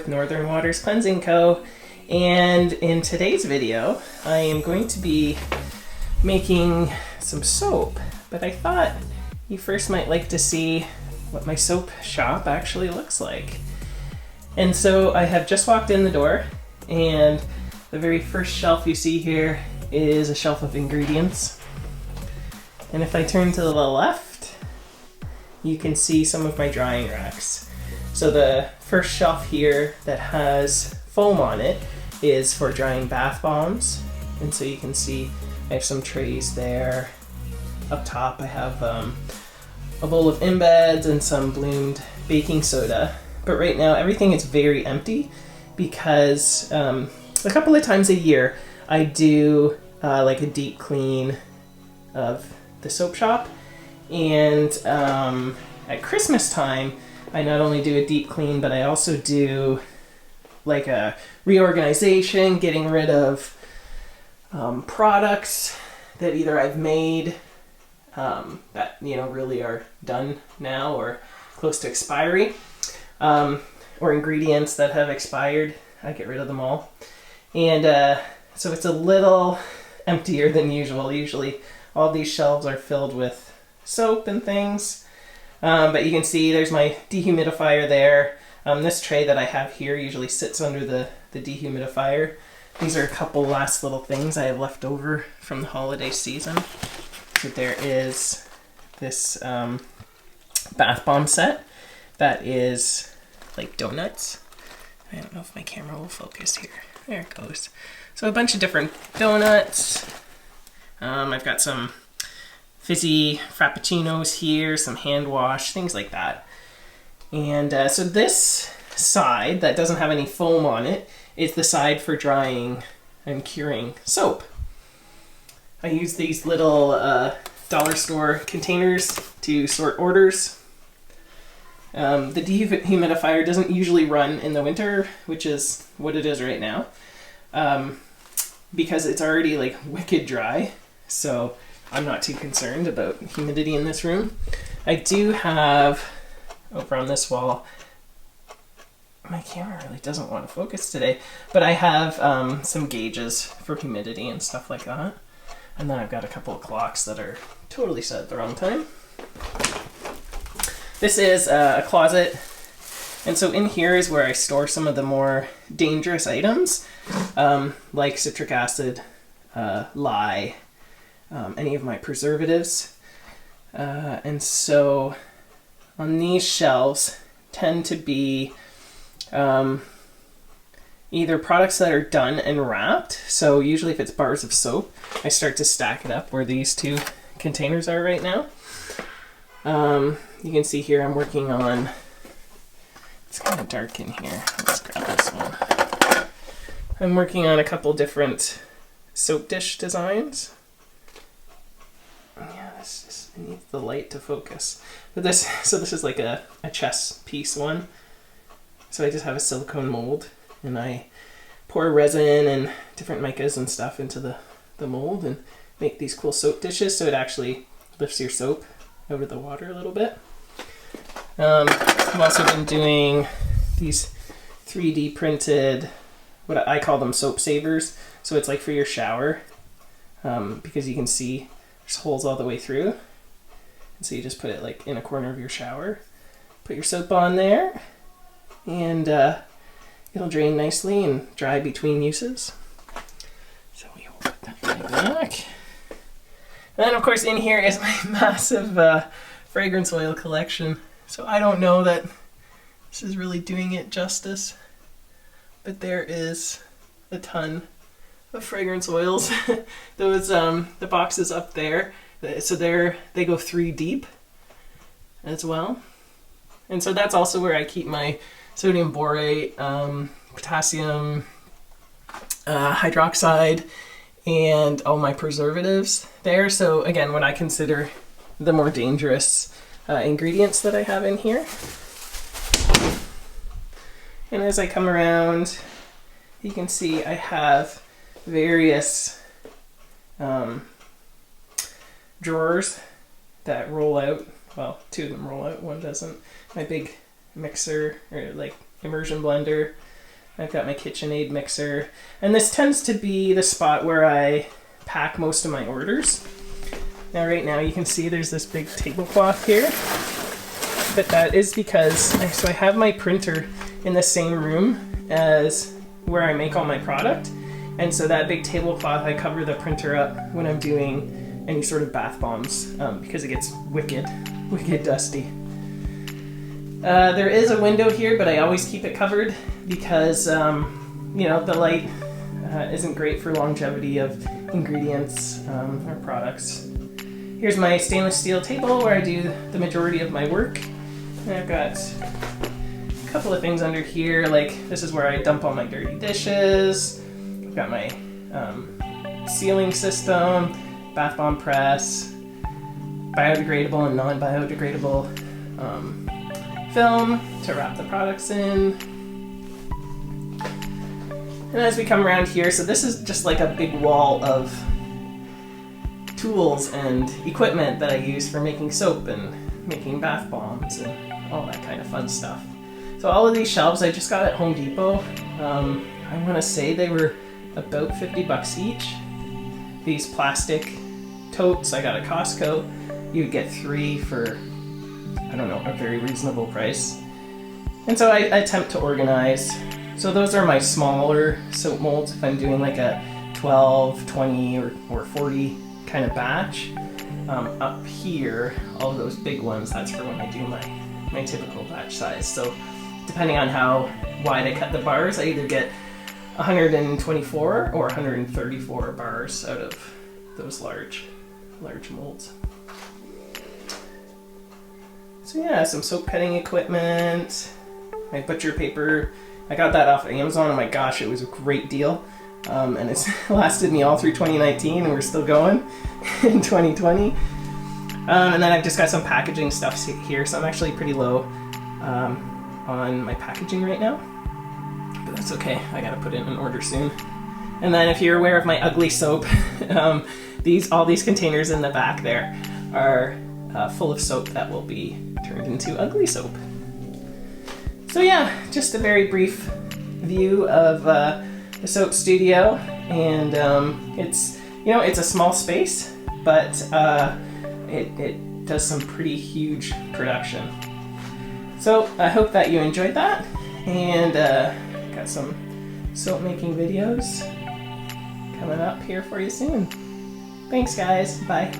with Northern Waters Cleansing Co. And in today's video, I am going to be making some soap, but I thought you first might like to see what my soap shop actually looks like. And so I have just walked in the door, and the very first shelf you see here is a shelf of ingredients. And if I turn to the left, you can see some of my drying racks. So the first shelf here that has foam on it is for drying bath bombs. And so you can see I have some trays there. Up top I have a bowl of embeds and some bloomed baking soda. But right now everything is very empty because a couple of times a year I do like a deep clean of the soap shop. And at Christmas time, I not only do a deep clean, but I also do like a reorganization, getting rid of products that either I've made that really are done now or close to expiry, or ingredients that have expired. I get rid of them all, and so it's a little emptier than usual. Usually, all these shelves are filled with soap and things. But you can see there's my dehumidifier there. This tray that I have here usually sits under the dehumidifier. These are a couple last little things I have left over from the holiday season. So there is this bath bomb set that is like donuts. I don't know if my camera will focus here. There it goes. So a bunch of different donuts. I've got some fizzy frappuccinos here, some hand wash, things like that. And so this side that doesn't have any foam on it is the side for drying and curing soap. I use these little dollar store containers to sort orders. The dehumidifier doesn't usually run in the winter, which is what it is right now, because it's already like wicked dry. So I'm not too concerned about humidity in this room. I do have, over on this wall, my camera really doesn't want to focus today, but I have some gauges for humidity and stuff like that. And then I've got a couple of clocks that are totally set at the wrong time. This is a closet, and so in here is where I store some of the more dangerous items, like citric acid, lye, any of my preservatives. And so on these shelves tend to be either products that are done and wrapped. So usually if it's bars of soap, I start to stack it up where these two containers are right now. You can see here I'm working on, it's kind of dark in here. Let's grab this one. I'm working on a couple different soap dish designs. Yeah, this just needs the light to focus. But this is like a chess piece one. So I just have a silicone mold, and I pour resin and different micas and stuff into the mold and make these cool soap dishes, so it actually lifts your soap over the water a little bit. I've also been doing these 3D printed, what I call them soap savers. So it's like for your shower, because you can see there's holes all the way through. And so you just put it like in a corner of your shower, put your soap on there, and it'll drain nicely and dry between uses. So we will put that right back. And then of course in here is my massive fragrance oil collection. So I don't know that this is really doing it justice, but there is a ton of fragrance oils. Those the boxes up there, so they go 3 deep as well. And so that's also where I keep my sodium borate, potassium hydroxide, and all my preservatives there. So again, what I consider the more dangerous ingredients that I have in here. And as I come around, you can see I have various drawers that roll out. Well, 2 of them roll out, 1 doesn't. My big mixer, or like immersion blender, I've got my KitchenAid mixer, and this tends to be the spot where I pack most of my orders. Now right now you can see there's this big tablecloth here, but that is because, so I have my printer in the same room as where I make all my product, and so that big tablecloth, I cover the printer up when I'm doing any sort of bath bombs because it gets wicked dusty. There is a window here, but I always keep it covered because you know, the light isn't great for longevity of ingredients or products. Here's my stainless steel table where I do the majority of my work. And I've got a couple of things under here, like this is where I dump all my dirty dishes. I've got my sealing system, bath bomb press, biodegradable and non-biodegradable film to wrap the products in. And as we come around here, so this is just like a big wall of tools and equipment that I use for making soap and making bath bombs and all that kind of fun stuff. So all of these shelves I just got at Home Depot. I want to say they were about 50 bucks each. These plastic totes I got at Costco, you would get 3 for, I don't know, a very reasonable price. And so I attempt to organize. So those are my smaller soap molds if I'm doing like a 12, 20, or 40 kind of batch. Up here, all of those big ones, that's for when I do my typical batch size. So depending on how wide I cut the bars, I either get 124 or 134 bars out of those large molds. So yeah, some soap cutting equipment, my butcher paper. I got that off of Amazon, and my gosh, it was a great deal. And it's lasted me all through 2019, and we're still going in 2020. And then I've just got some packaging stuff here, so I'm actually pretty low on my packaging right now. But that's okay, I gotta put in an order soon. And then if you're aware of my ugly soap, all these containers in the back there are full of soap that will be turned into ugly soap. So yeah, just a very brief view of the soap studio, and it's, you know, it's a small space, but it does some pretty huge production. So I hope that you enjoyed that, and got some soap making videos coming up here for you soon. Thanks guys, bye.